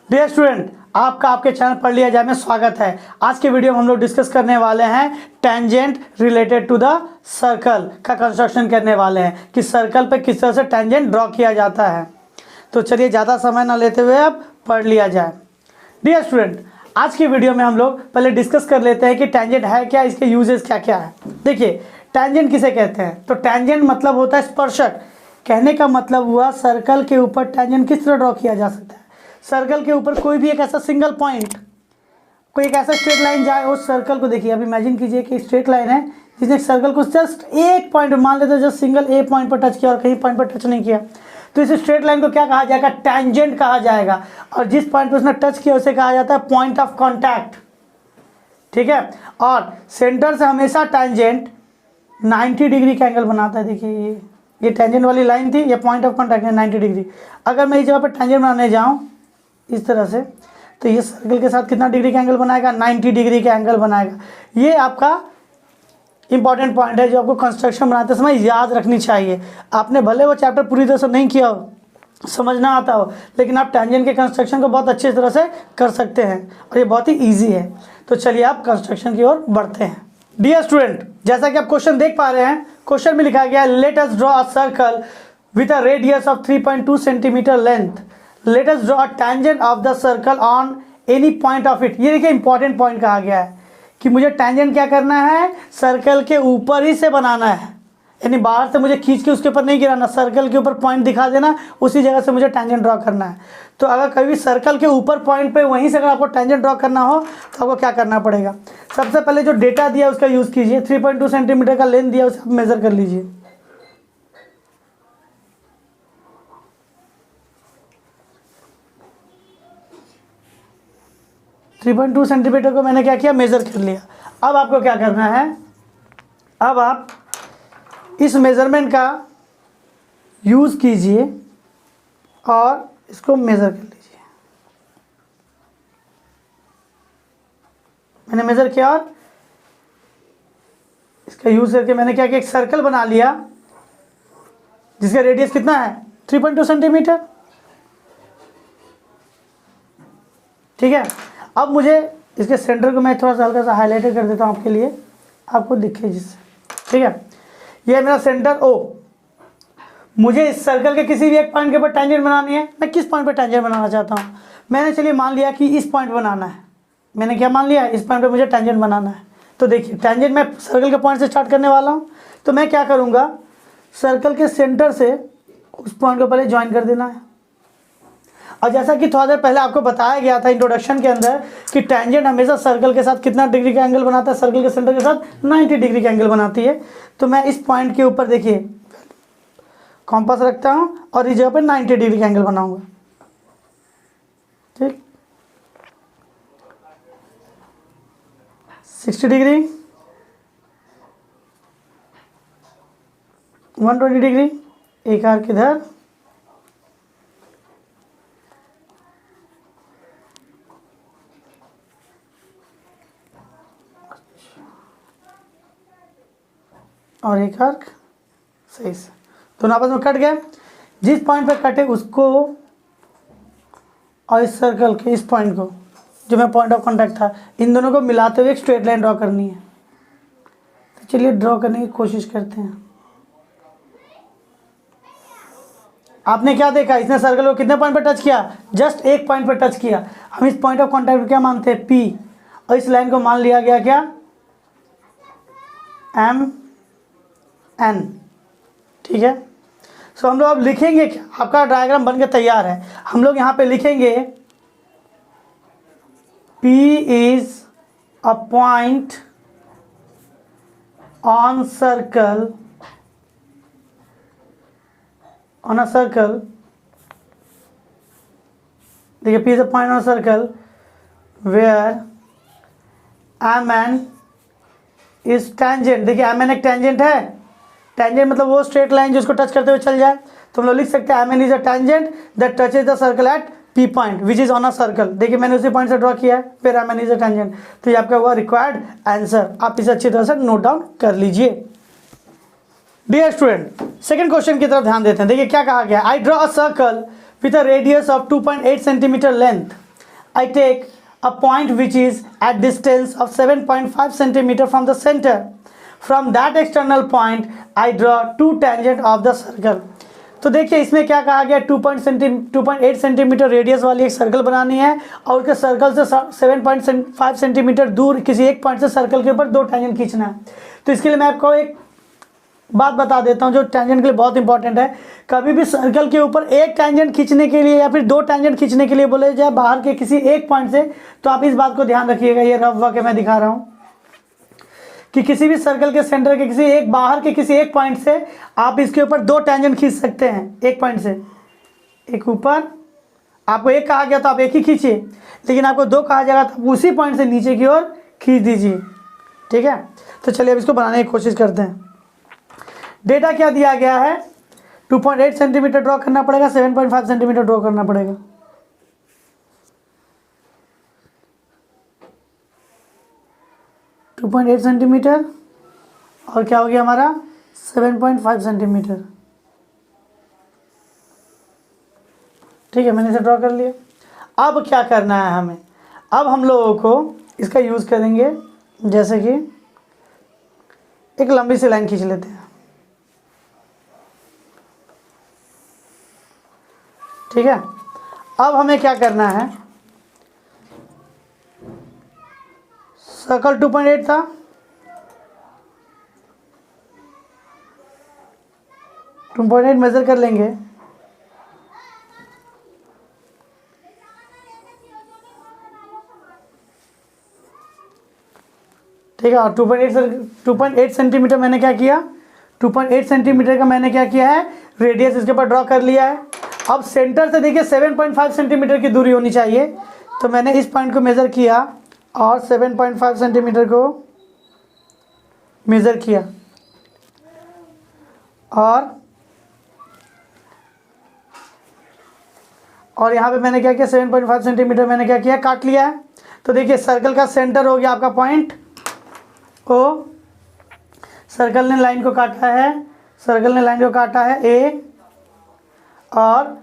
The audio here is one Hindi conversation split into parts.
डियर स्टूडेंट, आपका आपके चैनल पढ़ लिया जाए में स्वागत है। आज के वीडियो में हम लोग डिस्कस करने वाले हैं tangent related to the circle का कंस्ट्रक्शन करने वाले हैं कि सर्कल पे किस तरह से टेंजेंट ड्रॉ किया जाता है। तो चलिए ज़्यादा समय ना लेते हुए अब पढ़ लिया जाए। डियर स्टूडेंट, आज की वीडियो में हम लोग पहले डिस्कस कर लेते हैं कि टेंजेंट है क्या, इसके यूजेस क्या क्या है। देखिए, टेंजेंट किसे कहते हैं? तो टेंजेंट मतलब होता है स्पर्शक। कहने का मतलब हुआ सर्कल के ऊपर टेंजेंट किस तरह ड्रॉ किया जा सकता है। सर्कल के ऊपर कोई भी एक ऐसा सिंगल पॉइंट, कोई एक ऐसा स्ट्रेट लाइन जाए उस सर्कल को। देखिए, अब इमेजिन कीजिए कि स्ट्रेट लाइन है जिसने सर्कल को जस्ट एक पॉइंट, मान लेते जस्ट सिंगल ए पॉइंट पर टच किया और कहीं पॉइंट पर टच नहीं किया, तो इस स्ट्रेट लाइन को क्या कहा जाएगा? टेंजेंट कहा जाएगा। और जिस पॉइंट पर उसने टच किया उसे कहा जाता है पॉइंट ऑफ कॉन्टैक्ट। ठीक है, और सेंटर से हमेशा टेंजेंट 90 डिग्री का एंगल बनाता है। देखिए, ये टेंजेंट वाली लाइन थी, ये पॉइंट ऑफ कॉन्टैक्ट है 90 डिग्री। अगर मैं इस जगह पर टेंजेंट बनाने जाऊँ इस तरह से, तो ये सर्कल के साथ कितना डिग्री का एंगल बनाएगा? 90 डिग्री का एंगल बनाएगा। ये आपका इंपॉर्टेंट पॉइंट है जो आपको कंस्ट्रक्शन बनाते समय याद रखनी चाहिए। आपने भले वो चैप्टर पूरी तरह से नहीं किया हो, समझना आता हो, लेकिन आप टेंजेंट के कंस्ट्रक्शन को बहुत अच्छी तरह से कर सकते हैं और ये बहुत ही ईजी है। तो चलिए आप कंस्ट्रक्शन की ओर बढ़ते हैं। डियर स्टूडेंट, जैसा कि आप क्वेश्चन देख पा रहे हैं, क्वेश्चन में लिखा गया है let us draw a circle with a radius of 3.2 centimetre length. Let us draw a tangent of the circle on any point of it. ये देखिए इंपॉर्टेंट पॉइंट कहा गया है कि मुझे टेंजेंट क्या करना है? सर्कल के ऊपर ही से बनाना है, यानी बाहर से मुझे खींच के उसके ऊपर नहीं गिराना, सर्कल के ऊपर पॉइंट दिखा देना, उसी जगह से मुझे टेंजेंट ड्रॉ करना है। तो अगर कभी सर्कल के ऊपर पॉइंट पे वहीं से अगर आपको टेंजेंट ड्रॉ करना हो तो आपको क्या करना पड़ेगा? सबसे पहले जो डेटा दिया उसका यूज़ कीजिए। 3.2 सेंटीमीटर का लेंथ दिया, उसे आप मेज़र कर लीजिए। .2 सेंटीमीटर को मैंने क्या किया? मेज़र कर लिया। अब आपको क्या करना है? अब आप इस मेज़रमेंट का यूज़ कीजिए और इसको मेज़र कर लीजिए। मैंने मेज़र किया और इसका यूज़ करके मैंने क्या किया? एक सर्कल बना लिया जिसका रेडियस कितना है? 3.2 सेंटीमीटर। ठीक है, अब मुझे इसके सेंटर को मैं थोड़ा सा हल्का सा हाईलाइटेड कर देता हूँ आपके लिए, आपको दिखे जिससे। ठीक है, ये मेरा सेंटर ओ। मुझे इस सर्कल के किसी भी एक पॉइंट के ऊपर टेंजेंट बनानी है। मैं किस पॉइंट पर टेंजेंट बनाना चाहता हूँ? मैंने चलिए मान लिया कि इस पॉइंट बनाना है। मैंने क्या मान लिया? इस पॉइंट पर मुझे टेंजेंट बनाना है। तो देखिए, टेंजेंट मैं सर्कल के पॉइंट से स्टार्ट करने वाला हूँ। तो मैं क्या करूँगा? सर्कल के सेंटर से उस पॉइंट को पहले ज्वाइन कर देना है। और जैसा कि थोड़ा देर पहले आपको बताया गया था इंट्रोडक्शन के अंदर कि टेंजेंट हमेशा सर्कल के साथ कितना डिग्री का एंगल बनाता है? सर्कल के सेंटर के साथ 90 डिग्री का एंगल बनाती है। तो मैं इस पॉइंट के ऊपर देखिए कॉम्पास रखता हूँ और इस जगह पर 90 डिग्री का एंगल बनाऊंगा। ठीक, 60 डिग्री, 120 डिग्री, एक आर्क इधर, और एक आर्क सही से। दोनों आपस में कट गए। जिस पॉइंट पे कटे उसको और इस सर्कल के इस पॉइंट को, जो मैं पॉइंट ऑफ कांटेक्ट था, इन दोनों को मिलाते हुए एक स्ट्रेट लाइन ड्रॉ करनी है। तो चलिए ड्रॉ करने की कोशिश करते हैं। आपने क्या देखा? इसने सर्कल को कितने पॉइंट पर टच किया? जस्ट एक पॉइंट पर टच किया। हम इस पॉइंट ऑफ कांटेक्ट को क्या मानते हैं? पी। और इस लाइन को मान लिया गया क्या? M N. ठीक है, सो हम लोग अब लिखेंगे क्या? आपका डायग्राम बन के तैयार है। हम लोग यहाँ पे लिखेंगे P is a point on circle, on a circle. देखिए, P is a point on circle where M N is tangent. देखिए, एम एन एक टेंजेंट है। टेंजेंट मतलब वो स्ट्रेट लाइन जिसको टच करते हुए चल जाए। तो हम लोग लिख सकते हैं M N is a tangent that touches the circle at P point which is on a circle. देखिए, मैंने उसी पॉइंट से ड्रॉ किया है, फिर M N is a tangent. तो ये आपका हुआ रिक्वायर्ड आंसर। आप इसे अच्छी तरह से नोट डाउन कर लीजिए। डियर स्टूडेंट, सेकंड क्वेश्चन की तरफ ध्यान देते हैं। देखिए क्या कहा गया, I draw a circle with a radius of 2.8 centimetre length I take a point which is at distance of 7.5 centimeter from the center. From that external point I draw two tangent of the circle. तो देखिए इसमें क्या कहा गया, 2.8 सेंटीमीटर रेडियस वाली एक सर्कल बनानी है और उसके सर्कल से 7.5 सेंटीमीटर दूर किसी एक पॉइंट से सर्कल के ऊपर दो टेंजेंट खींचना है। तो इसके लिए मैं आपको एक बात बता देता हूं जो टेंजेंट के लिए बहुत इंपॉर्टेंट है। कभी भी सर्कल के ऊपर एक टेंजेंट खींचने के लिए या फिर दो टेंजेंट खींचने के लिए बोले जाए बाहर के किसी एक पॉइंट से, तो आप इस बात को ध्यान रखिएगा। ये रफ वर्क मैं दिखा रहा हूँ कि किसी भी सर्कल के सेंटर के किसी एक बाहर के किसी एक पॉइंट से आप इसके ऊपर दो टेंजेंट खींच सकते हैं। एक पॉइंट से एक ऊपर, आपको एक कहा गया तो आप एक ही खींचिए, लेकिन आपको दो कहा जाएगा तो उसी पॉइंट से नीचे की ओर खींच दीजिए। ठीक है, तो चलिए अब इसको बनाने की कोशिश करते हैं। डेटा क्या दिया गया है, 2.8 सेंटीमीटर ड्रॉ करना पड़ेगा, 7.5 सेंटीमीटर ड्रॉ करना पड़ेगा। टू 2.8 सेंटीमीटर और क्या हो गया हमारा 7.5 सेंटीमीटर। ठीक है, मैंने इसे ड्रॉ कर लिया। अब क्या करना है हमें, अब हम लोगों को इसका यूज़ करेंगे, जैसे कि एक लंबी सी लाइन खींच लेते हैं। ठीक है, अब हमें क्या करना है, सर्कल 2.8 था, टू 2.8 मेजर कर लेंगे। ठीक है, और 2.8 सेंटीमीटर मैंने क्या किया, 2.8 सेंटीमीटर का मैंने क्या किया है, रेडियस इसके ऊपर ड्रॉ कर लिया है। अब सेंटर से देखिए 7.5 सेंटीमीटर की दूरी होनी चाहिए, तो मैंने इस पॉइंट को मेज़र किया और 7.5 सेंटीमीटर को मेज़र किया और यहाँ पे मैंने क्या किया, 7.5 सेंटीमीटर मैंने क्या किया, काट लिया है। तो देखिए सर्कल का सेंटर हो गया आपका पॉइंट ओ, सर्कल ने लाइन को काटा है, सर्कल ने लाइन को काटा है ए, और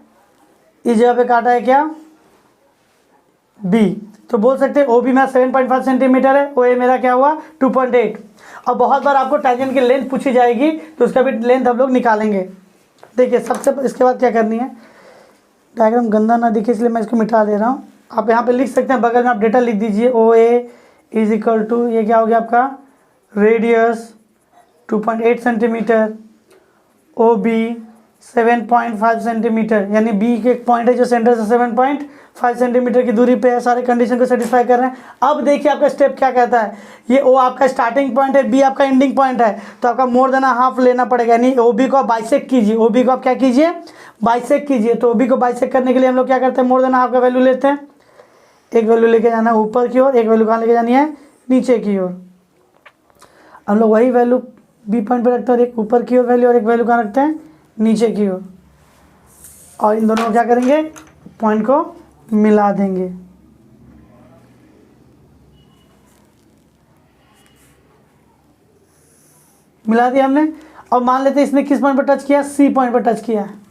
इस जगह पे काटा है क्या, बी। तो बोल सकते हैं ओ बी मेरा 7.5 सेंटीमीटर है, ओ ए मेरा क्या हुआ 2.8। और बहुत बार आपको टेंजेंट की लेंथ पूछी जाएगी तो उसका भी लेंथ हम लोग निकालेंगे। देखिए सबसे इसके बाद क्या करनी है, डायग्राम गंदा ना दिखे इसलिए मैं इसको मिटा दे रहा हूँ। आप यहाँ पे लिख सकते हैं, बगल में आप डेटा लिख दीजिए, O A is equal to, ये क्या हो गया आपका radius 2.8 centimetre, O B 7.5 centimetre, यानी बी के एक पॉइंट है जो सेंटर से 7.5 सेंटीमीटर की दूरी पे है। सारे कंडीशन को सेटिस्फाई कर रहे हैं। अब देखिए आपका स्टेप क्या कहता है, ये ओ आपका स्टार्टिंग पॉइंट है, बी आपका एंडिंग पॉइंट है, तो आपका मोर देन हाफ लेना पड़ेगा, यानी ओ बी को आप बाइसेक्ट कीजिए, ओ बी को आप क्या कीजिए, बाइसेक्ट कीजिए। तो ओ बी को बाइसेक्ट करने के लिए हम लोग क्या करते हैं, मोर देन हाफ का वैल्यू लेते हैं, एक वैल्यू लेके जाना है ऊपर की ओर, एक वैल्यू कहाँ लेके जानी है, नीचे की ओर। हम लोग वही वैल्यू बी पॉइंट पर रखते हैं, एक ऊपर की ओर वैल्यू और एक वैल्यू कहाँ रखते हैं, नीचे की ओर। और इन दोनों को क्या करेंगे, पॉइंट को मिला देंगे। मिला दिया हमने, और मान लेते हैं इसने किस पॉइंट पर टच किया, सी पॉइंट पर टच किया है।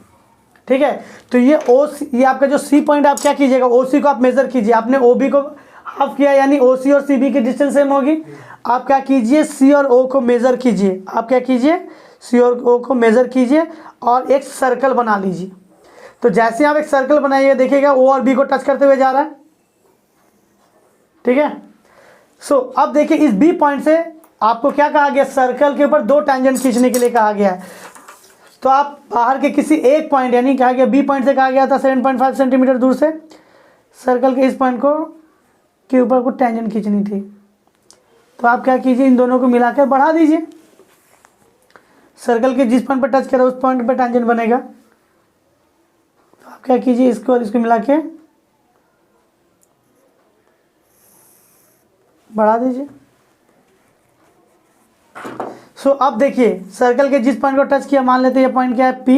ठीक है, तो ये ओ ये आपका जो सी पॉइंट आप क्या कीजिएगा, ओ सी को आप मेजर कीजिए। आपने ओ बी को हाफ किया, यानी ओ सी और सी बी की डिस्टेंस सेम होगी। आप क्या कीजिए, सी और ओ को मेजर कीजिए। आप क्या कीजिए, सी और ओ को मेजर कीजिए और एक सर्कल बना लीजिए। तो जैसे आप एक सर्कल बनाइए, देखिएगा ओ और बी को टच करते हुए जा रहा है। ठीक है, सो अब देखिए इस बी पॉइंट से आपको क्या कहा गया, सर्कल के ऊपर दो टेंजेंट खींचने के लिए कहा गया है। तो आप बाहर के किसी एक पॉइंट, यानी कहा गया बी पॉइंट से कहा गया था 7.5 सेंटीमीटर दूर से सर्कल के इस पॉइंट को के ऊपर को टेंजेंट खींचनी थी। तो आप क्या कीजिए, इन दोनों को मिलाकर बढ़ा दीजिए। सर्कल के जिस पॉइंट पर टच करा उस पॉइंट पर टेंजेंट बनेगा। तो आप क्या कीजिए, इसको और इसको मिला के बढ़ा दीजिए। सो अब देखिए सर्कल के जिस पॉइंट को टच किया, मान लेते हैं ये पॉइंट क्या है P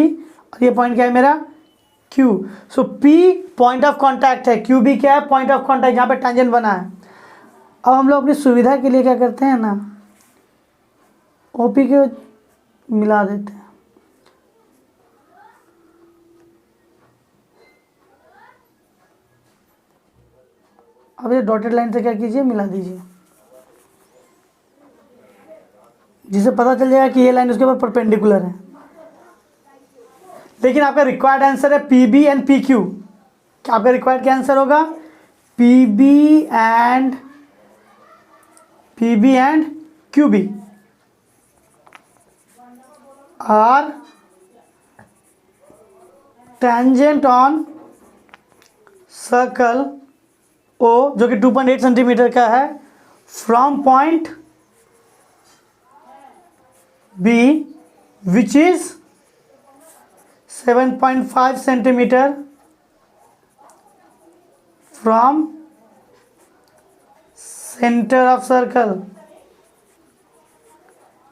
और ये पॉइंट क्या है मेरा Q। So P point of contact है, Q भी क्या है, पॉइंट ऑफ कांटेक्ट जहाँ पे टेंजेंट बना है। अब हम लोग अपनी सुविधा के लिए क्या करते हैं ना, OP के मिला देते हैं। अब ये डॉटेड लाइन से क्या कीजिए, मिला दीजिए, जिससे पता चल जाएगा कि ये लाइन उसके ऊपर परपेंडिकुलर है। लेकिन आपका रिक्वायर्ड आंसर है P B and P Q. क्या आपका रिक्वायर्ड क्या आंसर होगा? P B and Q B are tangent on circle O, जो कि 2.8 सेंटीमीटर का है, from point B which is 7.5 centimetre from centre of circle.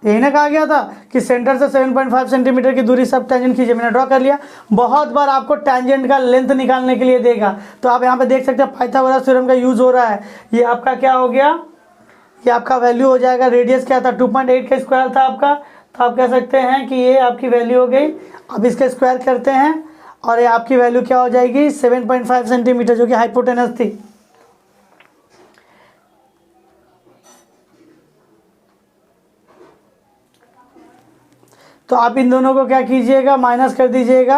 यही ना कहा गया था कि सेंटर से 7.5 सेंटीमीटर की दूरी सब टेंजेंट खींचे। मैंने ड्रॉ कर लिया। बहुत बार आपको टेंजेंट का लेंथ निकालने के लिए देगा, तो आप यहाँ पे देख सकते हैं पाइथागोरस थ्योरम का यूज हो रहा है। ये आपका क्या हो गया, ये आपका वैल्यू हो जाएगा, रेडियस क्या था 2.8 का स्क्वायर था आपका, तो आप कह सकते हैं कि ये आपकी वैल्यू हो गई। अब इसका स्क्वायर करते हैं और ये आपकी वैल्यू क्या हो जाएगी 7.5 सेंटीमीटर, जो कि हाइपोटेनस थी। तो आप इन दोनों को क्या कीजिएगा, माइनस कर दीजिएगा।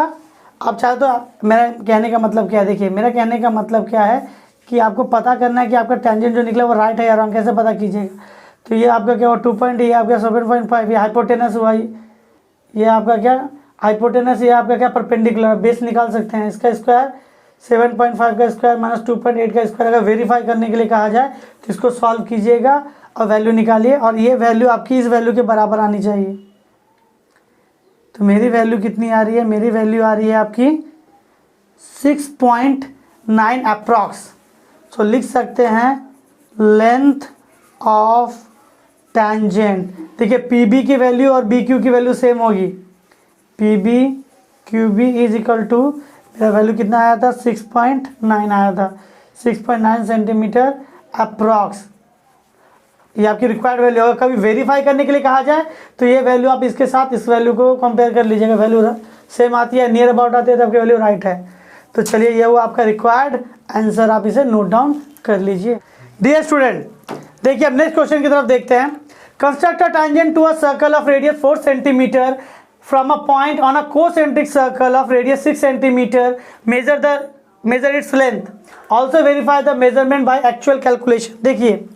आप चाहे तो, मेरा कहने का मतलब क्या है, देखिए मेरा कहने का मतलब क्या है कि आपको पता करना है कि आपका टेंजेंट जो निकला वो राइट है या रॉन्ग, कैसे पता कीजिएगा। तो ये आपका क्या हुआ 2 पॉइंट, ये आपका 7.5, ये हाइपोटेनस हुआ, ये आपका क्या हाइपोटेनस, ये आपका क्या परपेंडिकुलर, बेस निकाल सकते हैं। इसका स्क्वायर 7.5 का स्क्वायर माइनस 2.8 का स्क्वायर, अगर वेरीफाई करने के लिए कहा जाए तो इसको सॉल्व कीजिएगा और वैल्यू निकालिए, और ये वैल्यू आपकी इस वैल्यू के बराबर आनी चाहिए। तो मेरी वैल्यू कितनी आ रही है, मेरी वैल्यू आ रही है आपकी 6.9 अप्रॉक्स। सो लिख सकते हैं लेंथ ऑफ टेंजेंट। देखिए पी बी की वैल्यू और बी क्यू की वैल्यू सेम होगी, P B Q B is equal to, मेरा वैल्यू कितना आया था 6.9 आया था, 6.9 सेंटीमीटर अप्रॉक्स। ये आपकी रिक्वायर्ड वैल्यू होगा। कभी वेरीफाई करने के लिए कहा जाए तो ये वैल्यू आप इसके साथ इस वैल्यू को कंपेयर कर लीजिएगा, वैल्यू सेम आती है, नियर अबाउट आती है, तो आपकी वैल्यू राइट है। तो चलिए ये वो आपका रिक्वायर्ड आंसर, आप इसे नोट डाउन कर लीजिए। डियर स्टूडेंट, देखिए अब नेक्स्ट क्वेश्चन की तरफ देखते हैं। Construct a tangent to a circle of radius 4 centimetre from a point on a concentric circle of radius 6 centimetre, measure its length, also verify the measurement by actual calculation. देखिए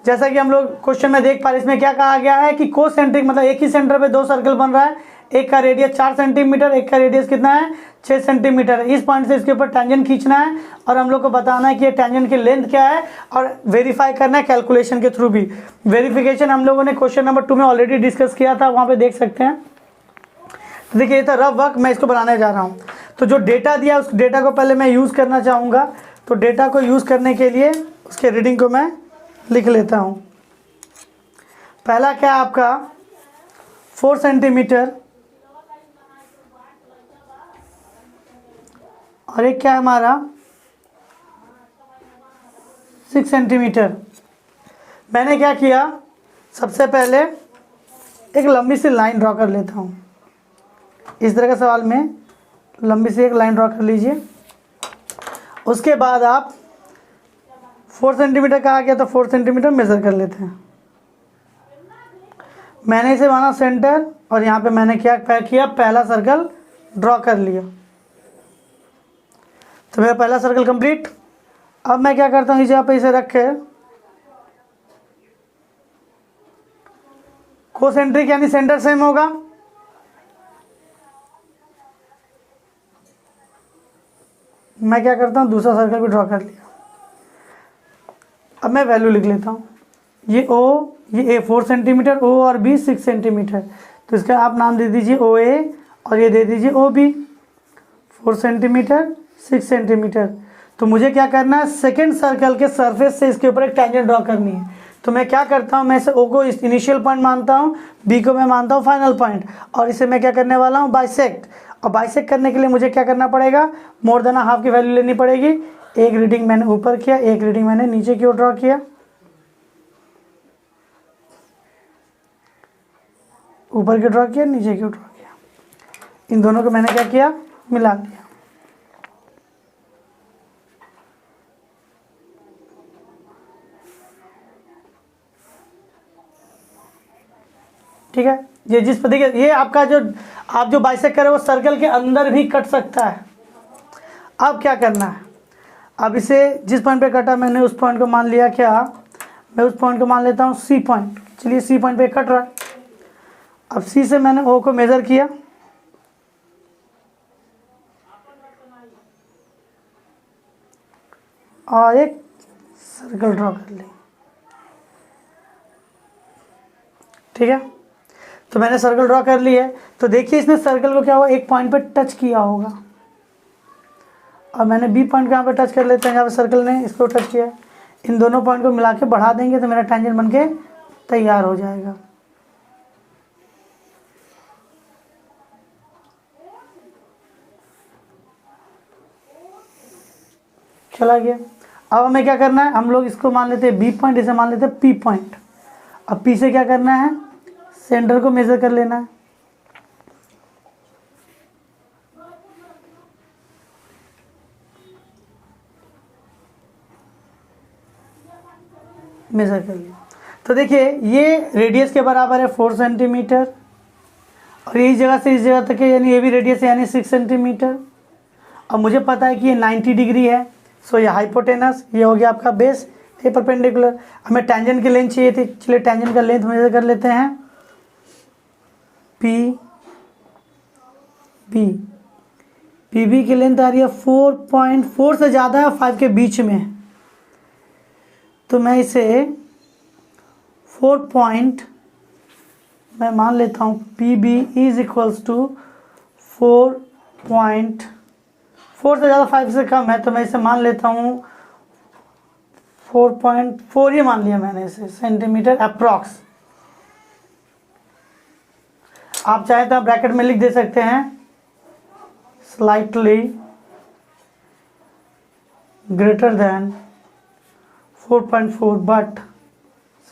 जैसा कि हम लोग क्वेश्चन में देख पा रहे हैं, इसमें क्या कहा गया है कि कोसेंट्रिक मतलब एक ही सेंटर पे दो सर्कल बन रहा है, एक का रेडियस 4 सेंटीमीटर, एक का रेडियस कितना है 6 सेंटीमीटर। इस पॉइंट से इसके ऊपर टेंजेंट खींचना है और हम लोग को बताना है कि ये टेंजेंट की लेंथ क्या है, और वेरीफाई करना है कैलकुलेशन के थ्रू भी। वेरिफिकेशन हम लोगों ने क्वेश्चन नंबर 2 में ऑलरेडी डिस्कस किया था, वहाँ पे देख सकते हैं। तो देखिए ये था रफ वर्क, मैं इसको बनाने जा रहा हूँ। तो जो डेटा दिया उस डेटा को पहले मैं यूज़ करना चाहूँगा। तो डेटा को यूज़ करने के लिए उसके रीडिंग को मैं लिख लेता हूँ। पहला क्या है आपका 4 सेंटीमीटर, और एक क्या है हमारा 6 सेंटीमीटर। मैंने क्या किया, सबसे पहले एक लंबी सी लाइन ड्रॉ कर लेता हूँ। इस तरह का सवाल में लंबी सी एक लाइन ड्रॉ कर लीजिए। उसके बाद आप 4 सेंटीमीटर कहा गया तो 4 सेंटीमीटर मेज़र कर लेते हैं। मैंने इसे माना सेंटर, और यहाँ पे मैंने क्या किया, पहला सर्कल ड्रॉ कर लिया। तो मेरा पहला सर्कल कंप्लीट। अब मैं क्या करता हूँ, इस जगह पे इसे रख के कोसेंट्रिक यानी सेंटर सेम होगा, मैं क्या करता हूँ दूसरा सर्कल भी ड्रॉ कर लिया। अब मैं वैल्यू लिख लेता हूँ, ये ओ, ये ए 4 सेंटीमीटर, ओ और बी 6 सेंटीमीटर, तो इसका आप नाम दे दीजिए ओ ए, और ये दे दीजिए ओ बी। 4 centimetre 6 centimetre. तो मुझे क्या करना है, सेकेंड सर्कल के सरफेस से इसके ऊपर एक टेंजेंट ड्रॉ करनी है। तो मैं क्या करता हूँ, मैं इसे ओ को इनिशियल पॉइंट मानता हूँ, बी को मैं मानता हूँ फाइनल पॉइंट, और इसे मैं क्या करने वाला हूँ, बाइसेक्ट। और बाइसेक्ट करने के लिए मुझे क्या करना पड़ेगा, मोर देन हाफ की वैल्यू लेनी पड़ेगी। एक रीडिंग मैंने ऊपर किया, एक रीडिंग मैंने नीचे की ओर ड्रॉ किया, ऊपर की ड्रॉ किया, नीचे की ओर ड्रॉ किया। इन दोनों को मैंने क्या किया, मिला दिया। ठीक है। ये जिस पर देखिए, ये आपका जो आप जो बाइसेक्ट करे वो सर्कल के अंदर भी कट सकता है। अब क्या करना है, अब इसे जिस पॉइंट पे कटा मैंने उस पॉइंट को मान लिया, क्या मैं उस पॉइंट को मान लेता हूँ सी पॉइंट। चलिए सी पॉइंट पे कट रहा है। अब सी से मैंने ओ को मेज़र किया और एक सर्कल ड्रॉ कर ली, ठीक है। तो मैंने सर्कल ड्रॉ कर ली है। तो देखिए इसने सर्कल को क्या हुआ, एक पॉइंट पे टच किया होगा। और मैंने बी पॉइंट को यहाँ पे टच कर लेते हैं, यहाँ पे सर्कल ने इसको टच किया। इन दोनों पॉइंट को मिला के बढ़ा देंगे तो मेरा टेंजेंट बन के तैयार हो जाएगा। चला गया। अब हमें क्या करना है, हम लोग इसको मान लेते हैं बी पॉइंट, इसे मान लेते हैं पी पॉइंट। अब पी से क्या करना है, सेंटर को मेजर कर लेना है। मेजर कर लिया। तो देखिए ये रेडियस के बराबर है 4 सेंटीमीटर और इस जगह से इस जगह तक है, यानी ये भी रेडियस है यानी 6 सेंटीमीटर। अब मुझे पता है कि ये 90 डिग्री है, सो ये हाइपोटेनस, ये हो गया आपका बेस, ये परपेंडिकुलर। हमें टेंजेंट की लेंथ चाहिए थी, चलिए टेंजेंट का लेंथ मेजर कर लेते हैं। पी बी पी बी की लेंथ आ रही है 4.4 से ज़्यादा है, 5 के बीच में। तो मैं इसे 4 मैं मान लेता हूँ P B is equals to 4 से ज़्यादा 5 से कम है, तो मैं इसे मान लेता हूँ 4.4 ही मान लिया मैंने इसे, सेंटीमीटर अप्रॉक्स। आप चाहे तो आप ब्रैकेट में लिख दे सकते हैं slightly greater than 4.4 but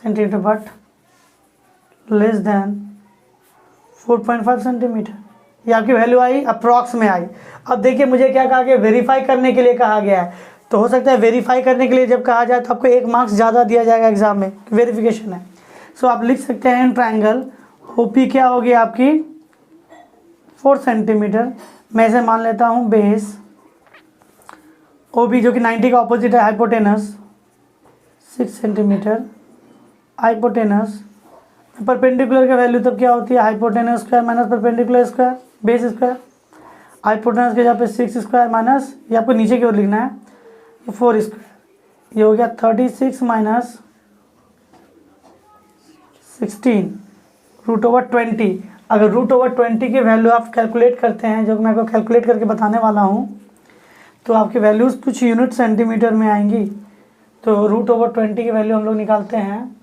centimetre but less than 4.5 centimetre. ये आपकी वैल्यू आई, अप्रॉक्स में आई। अब देखिए मुझे क्या कहा गया, वेरीफाई करने के लिए कहा गया है। तो हो सकता है वेरीफाई करने के लिए जब कहा जाए तो आपको 1 मार्क्स ज़्यादा दिया जाएगा एग्जाम में, वेरिफिकेशन है। सो आप लिख सकते हैं ट्रायंगल ओपी क्या होगी आपकी 4 सेंटीमीटर। मैं इसे मान लेता हूँ बेस, ओबी जो कि 90 का ऑपोजिट है हाइपोटेनस 6 सेंटीमीटर, हाइपोटेनस परपेंडिकुलर का वैल्यू तब क्या होती है, hypotenuse square minus perpendicular square base square. Hypotenuse के जहाँ पे 6 स्क्वायर माइनस, ये आपको नीचे की ओर लिखना है, 4 स्क्वायर, ये हो गया 36 माइनस 16 √20। अगर √20 की वैल्यू आप कैलकुलेट करते हैं, जो मैं आपको कैलकुलेट करके बताने वाला हूँ, तो आपकी वैल्यूज़ कुछ यूनिट सेंटीमीटर में आएंगी। तो √20 की वैल्यू हम लोग निकालते हैं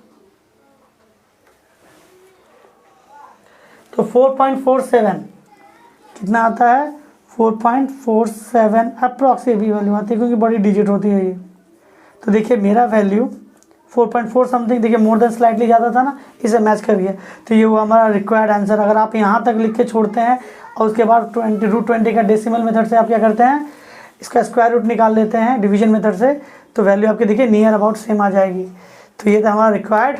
तो 4.47 कितना आता है, 4.47 अप्रॉक्स ये भी वैल्यू आती है क्योंकि बड़ी डिजिट होती है ये। तो देखिए मेरा वैल्यू 4.4 समथिंग, देखिए मोर देन स्लाइटली ज़्यादा था ना, इसे मैच कर गया। तो ये हुआ हमारा रिक्वायर्ड आंसर। अगर आप यहाँ तक लिख के छोड़ते हैं और उसके बाद √20 का डेसिमल मेथड से आप क्या करते हैं, इसका स्क्वायर रूट निकाल लेते हैं डिवीजन मेथड से, तो वैल्यू आपकी देखिए नियर अबाउट सेम आ जाएगी। तो ये था हमारा रिक्वायर्ड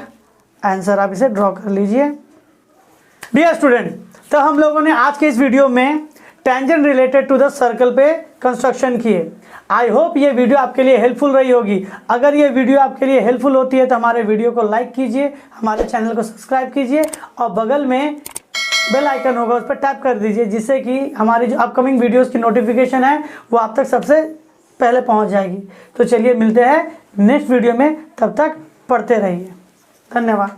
आंसर, आप इसे ड्रॉ कर लीजिए। डियर स्टूडेंट, तो हम लोगों ने आज के इस वीडियो में tangent related to the circle पे कंस्ट्रक्शन किए। आई होप ये वीडियो आपके लिए हेल्पफुल रही होगी। अगर ये वीडियो आपके लिए हेल्पफुल होती है तो हमारे वीडियो को लाइक कीजिए, हमारे चैनल को सब्सक्राइब कीजिए और बगल में बेल आइकन होगा उस पर टैप कर दीजिए, जिससे कि हमारी जो अपकमिंग वीडियोस की नोटिफिकेशन है वो आप तक सबसे पहले पहुंच जाएगी। तो चलिए मिलते हैं नेक्स्ट वीडियो में, तब तक पढ़ते रहिए। धन्यवाद।